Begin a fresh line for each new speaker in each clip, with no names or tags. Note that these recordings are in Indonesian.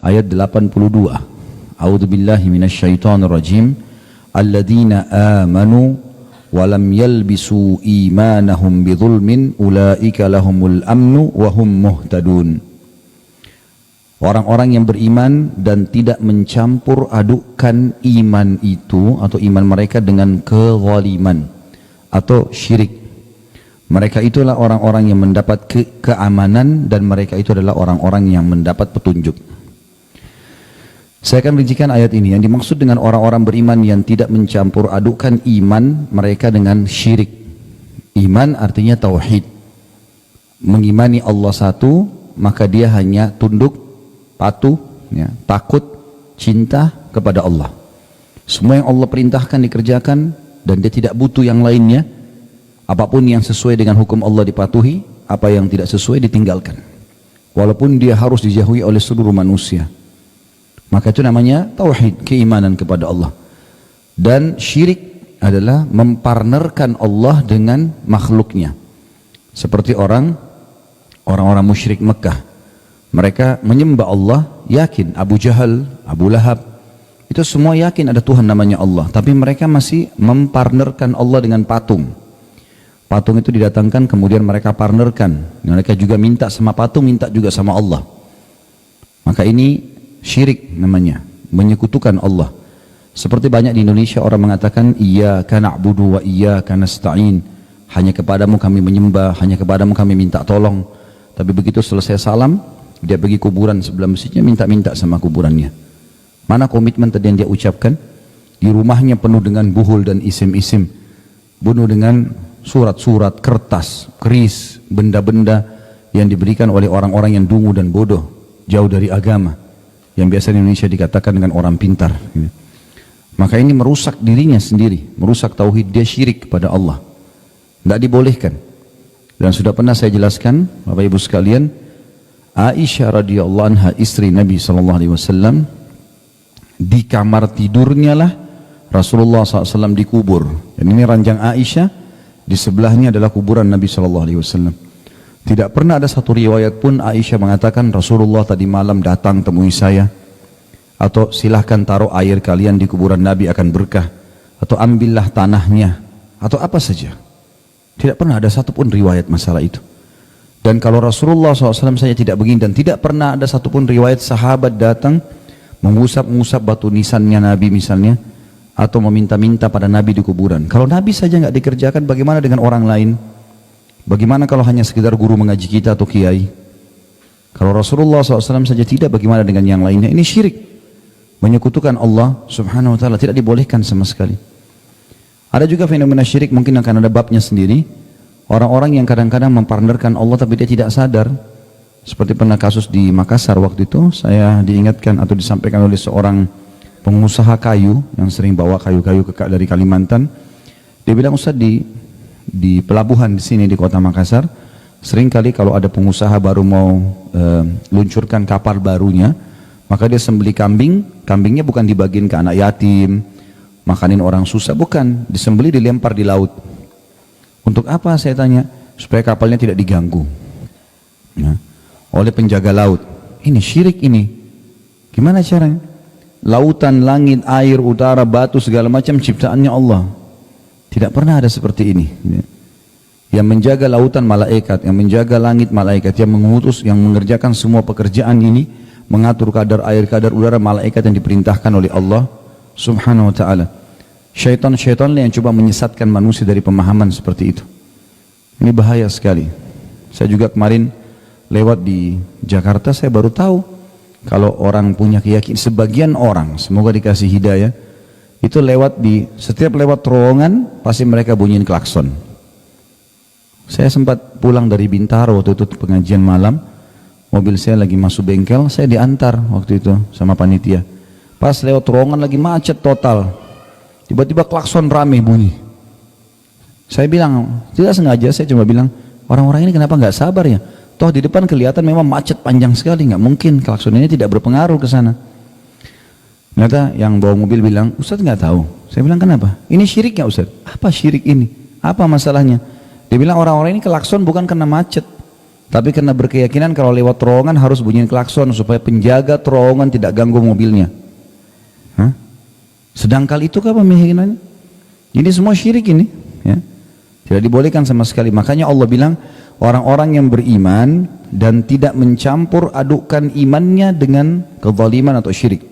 ayat 82. A'udzu billahi minasyaitonir rajim. Alladzina amanu wa lam yalbisu imanahum bidzulmin ulaika lahumul amnu wa hum muhtadun. Orang-orang yang beriman dan tidak mencampur adukkan iman itu atau iman mereka dengan kezaliman atau syirik. Mereka itulah orang-orang yang mendapat keamanan dan mereka itu adalah orang-orang yang mendapat petunjuk. Saya akan rincikan ayat ini. Yang dimaksud dengan orang-orang beriman yang tidak mencampur adukkan iman mereka dengan syirik. Iman artinya tauhid. Mengimani Allah satu, maka dia hanya tunduk, patuh, ya, takut, cinta kepada Allah. Semua yang Allah perintahkan dikerjakan dan dia tidak butuh yang lainnya. Apapun yang sesuai dengan hukum Allah dipatuhi, apa yang tidak sesuai ditinggalkan. Walaupun dia harus dijauhi oleh seluruh manusia. Maka itu namanya tauhid, keimanan kepada Allah. Dan syirik adalah mempartnerkan Allah dengan makhluknya. Seperti orang-orang musyrik Mekah. Mereka menyembah Allah, yakin Abu Jahal, Abu Lahab, itu semua yakin ada Tuhan namanya Allah. Tapi mereka masih mempartnerkan Allah dengan patung. Patung itu didatangkan kemudian mereka partnerkan. Mereka juga minta sama patung, minta juga sama Allah. Maka ini syirik namanya, menyekutukan Allah. Seperti banyak di Indonesia orang mengatakan iyyaka na'budu wa iyyaka nasta'in. Hanya kepadamu kami menyembah, hanya kepadamu kami minta tolong. Tapi begitu selesai salam, dia pergi kuburan sebelah masjidnya minta-minta sama kuburannya. Mana komitmen tadi yang dia ucapkan? Di rumahnya penuh dengan buhul dan isim-isim. Bunuh dengan surat-surat, kertas, keris, benda-benda yang diberikan oleh orang-orang yang dungu dan bodoh, jauh dari agama, yang biasa di Indonesia dikatakan dengan orang pintar. Maka ini merusak dirinya sendiri, merusak tauhid, dia syirik kepada Allah. Tidak dibolehkan. Dan sudah pernah saya jelaskan, Bapak Ibu sekalian, Aisyah radhiyallahu anha, istri Nabi SAW, di kamar tidurnya lah Rasulullah SAW dikubur. Dan ini ranjang Aisyah, di sebelahnya adalah kuburan Nabi SAW. Tidak pernah ada satu riwayat pun Aisyah mengatakan Rasulullah tadi malam datang temui saya, atau silahkan taruh air kalian di kuburan Nabi akan berkah, atau ambillah tanahnya, atau apa saja. Tidak pernah ada satu pun riwayat masalah itu. Dan kalau Rasulullah SAW saja tidak begini, dan tidak pernah ada satu pun riwayat sahabat datang mengusap-ngusap batu nisannya Nabi misalnya, atau meminta-minta pada Nabi di kuburan. Kalau Nabi saja nggak dikerjakan, bagaimana dengan orang lain? Bagaimana kalau hanya sekedar guru mengaji kita atau kiai? Kalau Rasulullah SAW saja tidak, bagaimana dengan yang lainnya? Ini syirik, menyekutukan Allah Subhanahu Wa Taala, tidak dibolehkan sama sekali. Ada juga fenomena syirik, mungkin akan ada babnya sendiri. Orang-orang yang kadang-kadang mempartnerkan Allah tapi dia tidak sadar. Seperti pernah kasus di Makassar waktu itu, saya diingatkan atau disampaikan oleh seorang pengusaha kayu yang sering bawa kayu-kayu dari Kalimantan. Dia bilang, Ustaz, di pelabuhan di sini di kota Makassar, sering kali kalau ada pengusaha baru mau luncurkan kapal barunya, maka dia sembelih kambing. Kambingnya bukan dibagiin ke anak yatim, makanin orang susah, bukan, disembelih dilempar di laut. Untuk apa, saya tanya? Supaya kapalnya tidak diganggu oleh penjaga laut. Ini syirik ini. Gimana caranya? Lautan, langit, air, utara, batu, segala macam ciptaannya Allah. Tidak pernah ada seperti ini. Yang menjaga lautan malaikat, yang menjaga langit malaikat, yang mengutus, yang mengerjakan semua pekerjaan ini, mengatur kadar air, kadar udara, malaikat yang diperintahkan oleh Allah Subhanahu Wa Taala. Syaitan-syaitan yang coba menyesatkan manusia dari pemahaman seperti itu. Ini bahaya sekali. Saya juga kemarin lewat di Jakarta, saya baru tahu kalau orang punya keyakinan, sebagian orang, semoga dikasih hidayah, itu setiap lewat terowongan pasti mereka bunyiin klakson. Saya sempat pulang dari Bintaro waktu itu pengajian malam, mobil saya lagi masuk bengkel, saya diantar waktu itu sama panitia. Pas lewat terowongan lagi macet total, tiba-tiba klakson rame bunyi. Saya bilang, tidak sengaja, saya cuma bilang, orang-orang ini kenapa nggak sabar ya? Toh di depan kelihatan memang macet panjang sekali, nggak mungkin klakson ini tidak berpengaruh ke sana. Ternyata yang bawa mobil bilang, Ustaz nggak tahu. Saya bilang, kenapa? Ini syirik nggak Ustaz? Apa syirik ini? Apa masalahnya? Dia bilang, orang-orang ini klakson bukan karena macet, Tapi karena berkeyakinan kalau lewat terowongan harus bunyiin klakson supaya penjaga terowongan tidak ganggu mobilnya. Hah? Sedangkal itu apa keyakinannya? Ini semua syirik ini. Ya. Tidak dibolehkan sama sekali. Makanya Allah bilang orang-orang yang beriman dan tidak mencampur adukkan imannya dengan kezaliman atau syirik.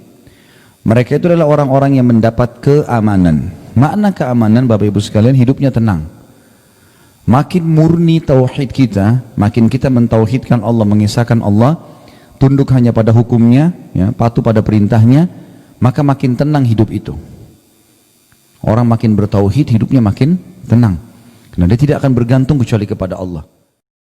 Mereka itu adalah orang-orang yang mendapat keamanan. Makna keamanan Bapak Ibu sekalian, hidupnya tenang. Makin murni tauhid kita, makin kita mentauhidkan Allah, mengisahkan Allah, tunduk hanya pada hukumnya, ya, patuh pada perintahnya, maka makin tenang hidup itu. Orang makin bertauhid, hidupnya makin tenang. Karena dia tidak akan bergantung kecuali kepada Allah.